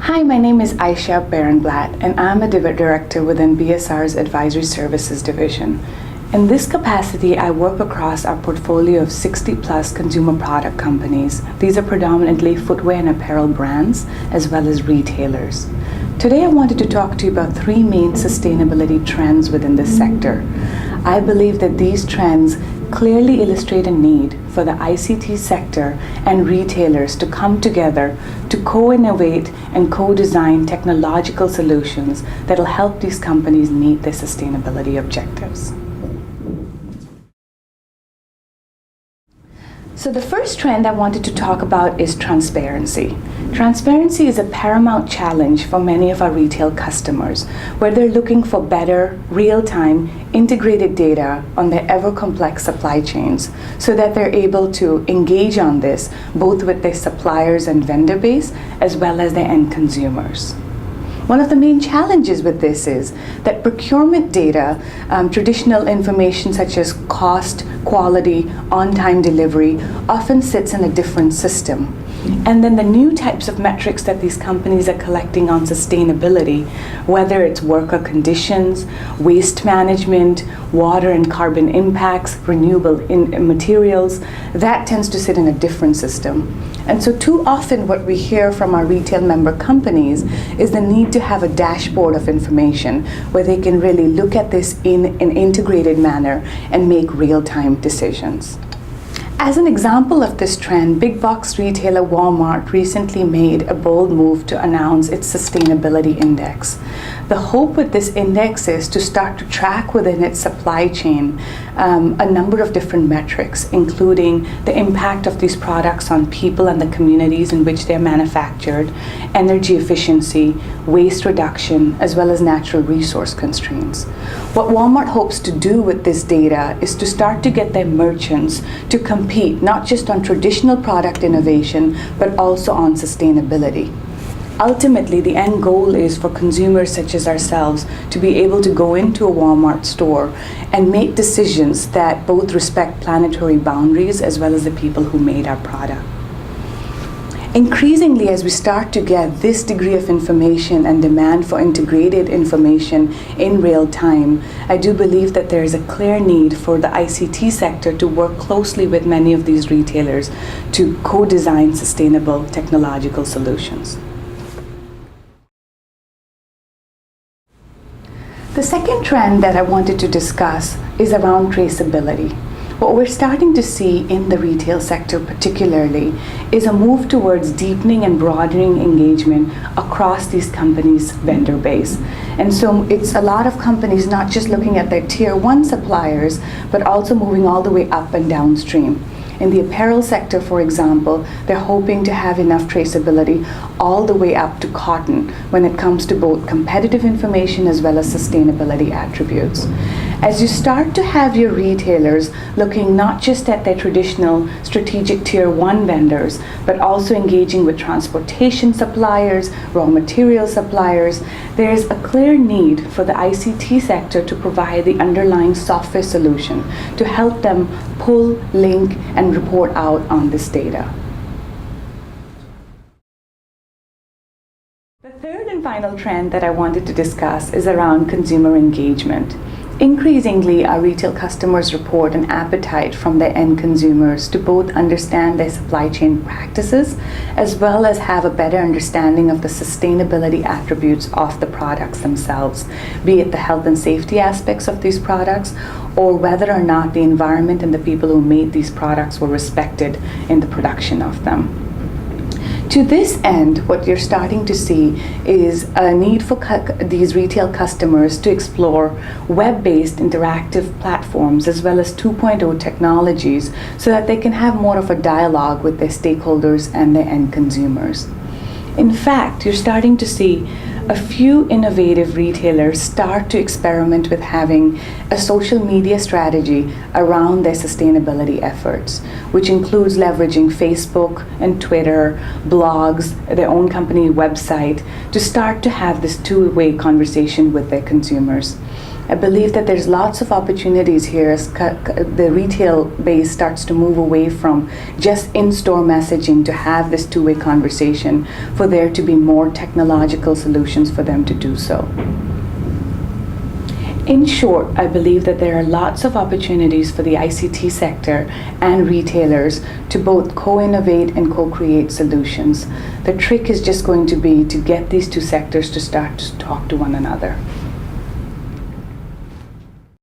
Hi, my name is Aisha Barenblatt, and I'm a director within BSR's Advisory Services Division. In this capacity, I work across our portfolio of 60-plus consumer product companies. These are predominantly footwear and apparel brands, as well as retailers. Today, I wanted to talk to you about three main sustainability trends within this sector. I believe that these trends clearly illustrate a need for the ICT sector and retailers to come together to co-innovate and co-design technological solutions that will help these companies meet their sustainability objectives. So the first trend I wanted to talk about is transparency. Transparency is a paramount challenge for many of our retail customers, where they're looking for better, real-time, integrated data on their ever-complex supply chains so that they're able to engage on this both with their suppliers and vendor base as well as their end consumers. One of the main challenges with this is that procurement data, traditional information such as cost, quality, on-time delivery, often sits in a different system. And then the new types of metrics that these companies are collecting on sustainability, whether it's worker conditions, waste management, water and carbon impacts, renewable materials, that tends to sit in a different system. And so too often what we hear from our retail member companies is the need to have a dashboard of information where they can really look at this in an integrated manner and make real-time decisions. As an example of this trend, big box retailer Walmart recently made a bold move to announce its sustainability index. The hope with this index is to start to track within its supply chain a number of different metrics, including the impact of these products on people and the communities in which they're manufactured, energy efficiency, waste reduction, as well as natural resource constraints. What Walmart hopes to do with this data is to start to get their merchants to compete not just on traditional product innovation, but also on sustainability. Ultimately, the end goal is for consumers such as ourselves to be able to go into a Walmart store and make decisions that both respect planetary boundaries as well as the people who made our product. Increasingly, as we start to get this degree of information and demand for integrated information in real time, I do believe that there is a clear need for the ICT sector to work closely with many of these retailers to co-design sustainable technological solutions. The second trend that I wanted to discuss is around traceability. What we're starting to see in the retail sector particularly is a move towards deepening and broadening engagement across these companies' vendor base. And so it's a lot of companies not just looking at their tier 1 suppliers, but also moving all the way up and downstream. In the apparel sector, for example, they're hoping to have enough traceability all the way up to cotton when it comes to both competitive information as well as sustainability attributes. As you start to have your retailers looking not just at their traditional strategic tier 1 vendors, but also engaging with transportation suppliers, raw material suppliers, there is a clear need for the ICT sector to provide the underlying software solution to help them pull, link, and report out on this data. The third and final trend that I wanted to discuss is around consumer engagement. Increasingly, our retail customers report an appetite from their end consumers to both understand their supply chain practices as well as have a better understanding of the sustainability attributes of the products themselves, be it the health and safety aspects of these products or whether or not the environment and the people who made these products were respected in the production of them. To this end, what you're starting to see is a need for these retail customers to explore web-based interactive platforms as well as 2.0 technologies so that they can have more of a dialogue with their stakeholders and their end consumers. In fact, you're starting to see a few innovative retailers start to experiment with having a social media strategy around their sustainability efforts, which includes leveraging Facebook and Twitter, blogs, their own company website, to start to have this two-way conversation with their consumers. I believe that there's lots of opportunities here as the retail base starts to move away from just in-store messaging to have this two-way conversation, for there to be more technological solutions for them to do so. In short, I believe that there are lots of opportunities for the ICT sector and retailers to both co-innovate and co-create solutions. The trick is just going to be to get these two sectors to start to talk to one another.